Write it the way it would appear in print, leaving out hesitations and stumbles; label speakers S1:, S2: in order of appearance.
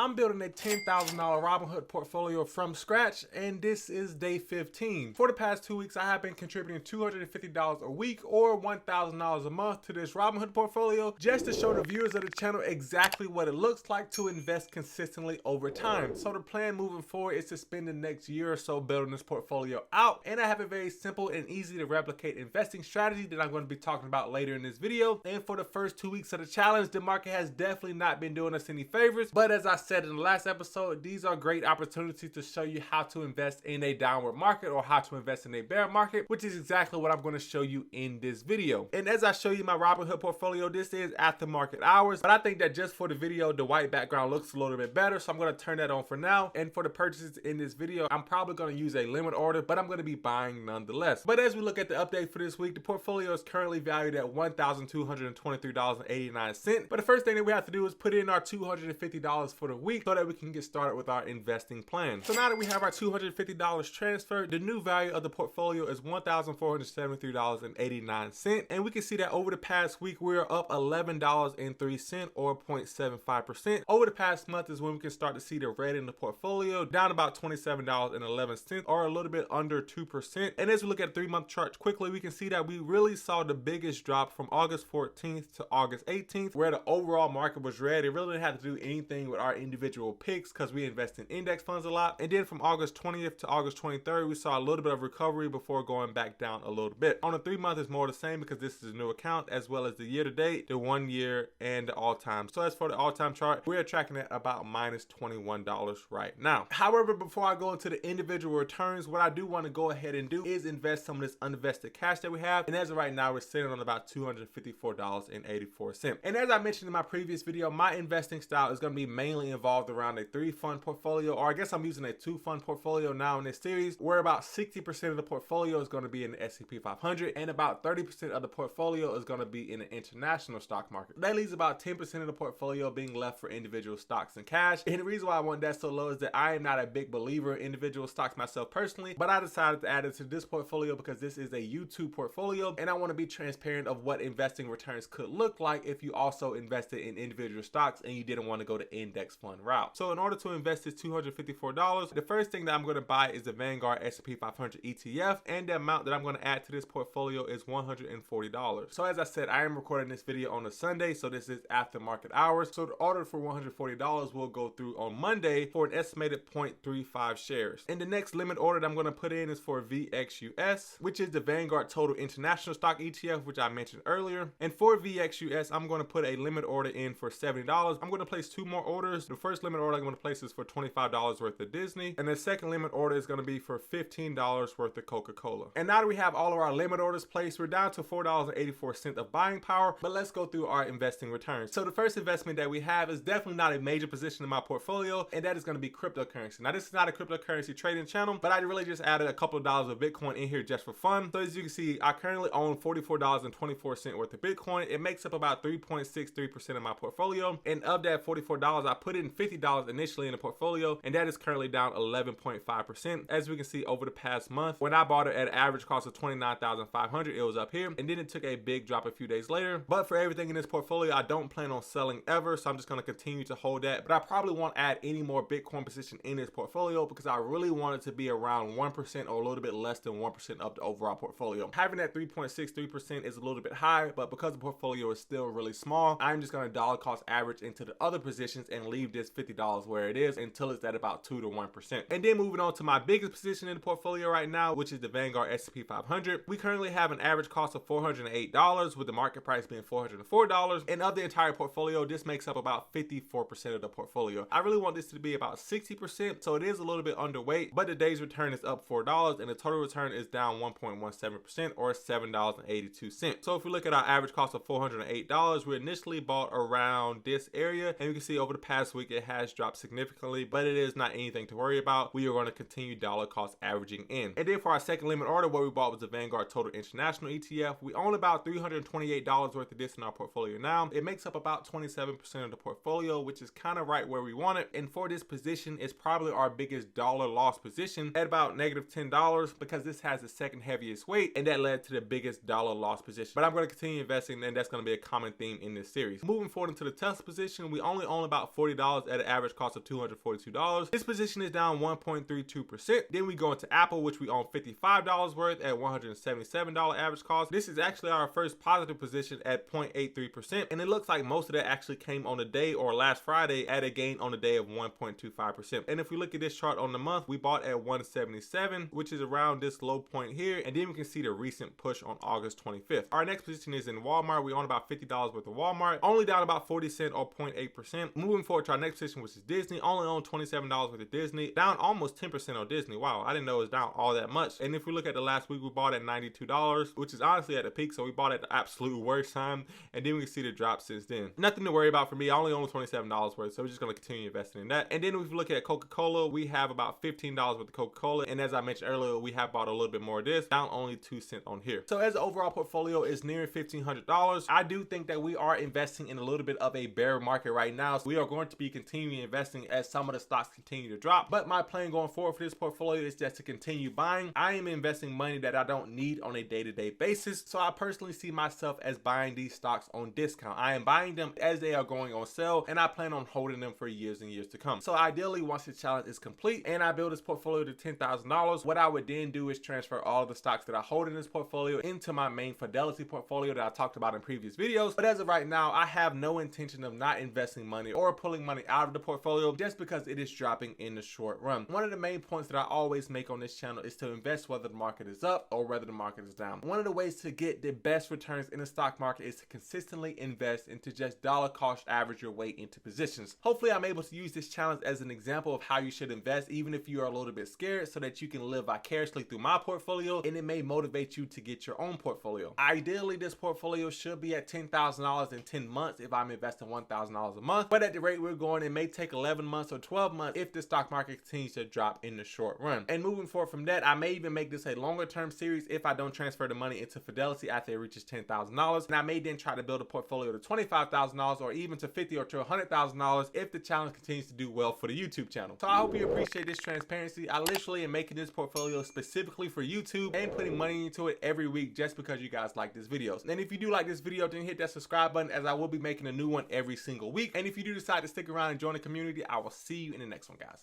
S1: I'm building a $10,000 Robinhood portfolio from scratch, and this is day 15. For the past 2 weeks, I have been contributing $250 a week or $1,000 a month to this Robinhood portfolio just to show the viewers of the channel exactly what it looks like to invest consistently over time. So the plan moving forward is to spend the next year or so building this portfolio out, and I have a very simple and easy to replicate investing strategy that I'm going to be talking about later in this video. And for the first 2 weeks of the challenge, the market has definitely not been doing us any favors, but as I said in the last episode, these are great opportunities to show you how to invest in a downward market or how to invest in a bear market, which is exactly what I'm going to show you in this video. And as I show you my Robinhood portfolio, this is after market hours, but I think that just for the video, the white background looks a little bit better, so I'm going to turn that on for now. And for the purchases in this video, I'm probably going to use a limit order, but I'm going to be buying nonetheless. But as we look at the update for this week, the portfolio is currently valued at $1,223.89. But the first thing that we have to do is put in our $250 for the week so that we can get started with our investing plan. So now that we have our $250 transferred, the new value of the portfolio is $1,473.89. And we can see that over the past week, we're up $11.03 or 0.75%. Over the past month is when we can start to see the red in the portfolio, down about $27.11 or a little bit under 2%. And as we look at the 3-month chart quickly, we can see that we really saw the biggest drop from August 14th to August 18th, where the overall market was red. It really didn't have to do anything with our individual picks because we invest in index funds a lot. And then from August 20th to August 23rd, we saw a little bit of recovery before going back down a little bit. On the 3-month, it's more the same because this is a new account, as well as the year to date, the 1 year, and the all time. So as for the all time chart, we are tracking at about minus $21 right now. However, before I go into the individual returns, what I do want to go ahead and do is invest some of this uninvested cash that we have. And as of right now, we're sitting on about $254.84. And as I mentioned in my previous video, my investing style is going to be mainly involved around a 3-fund portfolio, or I guess I'm using a 2-fund portfolio now in this series, where about 60% of the portfolio is going to be in the S&P 500 and about 30% of the portfolio is going to be in the international stock market. That leaves about 10% of the portfolio being left for individual stocks and cash. And the reason why I want that so low is that I am not a big believer in individual stocks myself personally, but I decided to add it to this portfolio because this is a YouTube portfolio and I want to be transparent of what investing returns could look like if you also invested in individual stocks and you didn't want to go the index fund route. So in order to invest this $254, the first thing that I'm going to buy is the Vanguard S&P 500 ETF, and the amount that I'm going to add to this portfolio is $140. So as I said, I am recording this video on a Sunday, so this is after market hours. So the order for $140 will go through on Monday for an estimated 0.35 shares. And the next limit order that I'm going to put in is for VXUS, which is the Vanguard Total International Stock ETF, which I mentioned earlier. And for VXUS, I'm going to put a limit order in for $70. I'm going to place 2 more orders. The first limit order I'm going to place is for $25 worth of Disney, and the second limit order is going to be for $15 worth of Coca-Cola. And now that we have all of our limit orders placed, we're down to $4.84 of buying power, but let's go through our investing returns. So the first investment that we have is definitely not a major position in my portfolio, and that is going to be cryptocurrency. Now this is not a cryptocurrency trading channel, but I really just added a couple of dollars of Bitcoin in here just for fun. So as you can see, I currently own $44.24 worth of Bitcoin. It makes up about 3.63% of my portfolio, and of that $44, I put in $50 initially in the portfolio, and that is currently down 11.5%. As we can see, over the past month, when I bought it at an average cost of $29,500, it was up here, and then it took a big drop a few days later. But for everything in this portfolio, I don't plan on selling ever, so I'm just going to continue to hold that. But I probably won't add any more Bitcoin position in this portfolio because I really want it to be around 1% or a little bit less than 1% of the overall portfolio. Having that 3.63% is a little bit high, but because the portfolio is still really small, I'm just going to dollar cost average into the other positions and leave this $50 where it is until it's at about 2 to 1%. And then moving on to my biggest position in the portfolio right now, which is the Vanguard S&P 500. We currently have an average cost of $408 with the market price being $404. And of the entire portfolio, this makes up about 54% of the portfolio. I really want this to be about 60%, so it is a little bit underweight, but the day's return is up $4 and the total return is down 1.17% or $7.82. So if we look at our average cost of $408, we initially bought around this area, and you can see over the past week it has dropped significantly, but it is not anything to worry about. We are going to continue dollar cost averaging in. And then for our second limit order, what we bought was the Vanguard Total International ETF. We own about $328 worth of this in our portfolio now. It makes up about 27% of the portfolio, which is kind of right where we want it. And for this position, it's probably our biggest dollar loss position at about negative $10 because this has the second heaviest weight, and that led to the biggest dollar loss position. But I'm going to continue investing, and that's going to be a common theme in this series. Moving forward into the Tesla position, we only own about $40 $100 at an average cost of $242. This position is down 1.32%. Then we go into Apple, which we own $55 worth at $177 average cost. This is actually our first positive position at 0.83%, and it looks like most of that actually came on the day or last Friday at a gain on the day of 1.25%. And if we look at this chart on the month, we bought at 177, which is around this low point here, and then we can see the recent push on August 25th. Our next position is in Walmart. We own about $50 worth of Walmart, only down about 40 cents or 0.8%. Moving forward to our next position, which is Disney, only own $27 worth of Disney, down almost 10% on Disney. Wow, I didn't know it was down all that much. And if we look at the last week, we bought at $92, which is honestly at the peak, so we bought at the absolute worst time, and then we can see the drop since then. Nothing to worry about for me. I only own $27 worth, so we're just going to continue investing in that. And then if we look at Coca-Cola, we have about $15 worth of Coca-Cola, and as I mentioned earlier, we have bought a little bit more of this, down only 2 cents on here. So as the overall portfolio is near $1,500, I do think that we are investing in a little bit of a bear market right now. So we are going to be continuing investing as some of the stocks continue to drop. But my plan going forward for this portfolio is just to continue buying. I am investing money that I don't need on a day-to-day basis. So I personally see myself as buying these stocks on discount. I am buying them as they are going on sale, and I plan on holding them for years and years to come. So ideally, once the challenge is complete and I build this portfolio to $10,000, what I would then do is transfer all of the stocks that I hold in this portfolio into my main Fidelity portfolio that I talked about in previous videos. But as of right now, I have no intention of not investing money or pulling money out of the portfolio just because it is dropping in the short run. One of the main points that I always make on this channel is to invest whether the market is up or whether the market is down. One of the ways to get the best returns in the stock market is to consistently invest and to just dollar cost average your way into positions. Hopefully I'm able to use this challenge as an example of how you should invest, even if you are a little bit scared, so that you can live vicariously through my portfolio, and it may motivate you to get your own portfolio. Ideally, this portfolio should be at $10,000 in 10 months if I'm investing $1,000 a month, but at the rate we're going, it may take 11 months or 12 months if the stock market continues to drop in the short run. And moving forward from that, I may even make this a longer term series if I don't transfer the money into Fidelity after it reaches $10,000, and I may then try to build a portfolio to $25,000 or even to $50,000 or to $100,000 if the challenge continues to do well for the YouTube channel. So I hope you appreciate this transparency. I literally am making this portfolio specifically for YouTube and putting money into it every week just because you guys like this video. And if you do like this video, then hit that subscribe button, as I will be making a new one every single week. And if you do decide to stick around and join the community, I will see you in the next one, guys.